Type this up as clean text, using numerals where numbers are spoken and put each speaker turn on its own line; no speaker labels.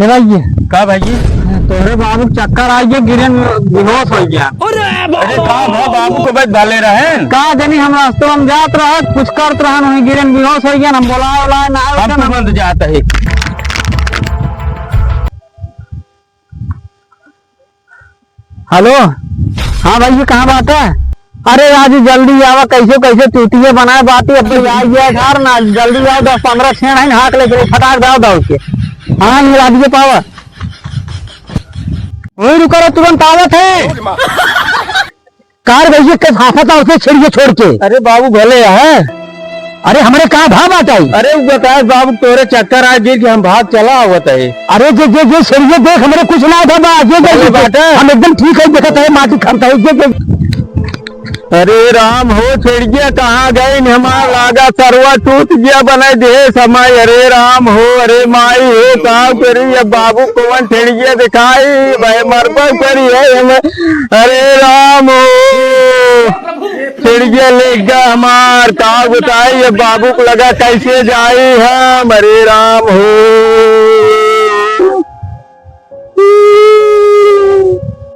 हे भाई
का भाई
तोरे बाबू चक्कर आ गया, गिरन बेहोश हो गया।
अरे कहा बाबू को बस डाले रहे
का जानी हम रास्ते में जात रहा, कुछ करत रहा नहीं, गिरन बेहोश हो गया। हम बोला ना
हम तुरंत जाता है।
हेलो, हाँ भाई ये कहाँ बात है? अरे राजू जल्दी आवा, कैसे कैसे चूतिए बनाए बाती अब तो आ गया घर ना, जल्दी आओ, 10-15 छेड़ है हाथ लेके फटाक दाव दौड़ के। हाँ ये राजू के पावा वही रुका रहा, तुरंत आवत है। कार भैया के फाफा था उसे छिड़िए छोड़ के। अरे बाबू भले है, अरे हमारे कहाँ भाव आता है?
अरे बताए बाबू तोरे चक्कर आ गिर कि हम भाग चला आवत है।
अरे जे छिड़िए देख, हमारे कुछ ना था हम एकदम ठीक है, देखा है माटी खमता है।
अरे राम हो छिड़िया कहाँ गए, हमारा लागा सरवा टूट गया बना दे समय। अरे राम हो, अरे माई हो कहा करी अब बाबू कौन छिड़िया दिखाई भाई मरबा करी है हमें। अरे राम हो छिड़िया ले गया हमार का बताई अब बाबू को लगा कैसे जाए हम। अरे राम हो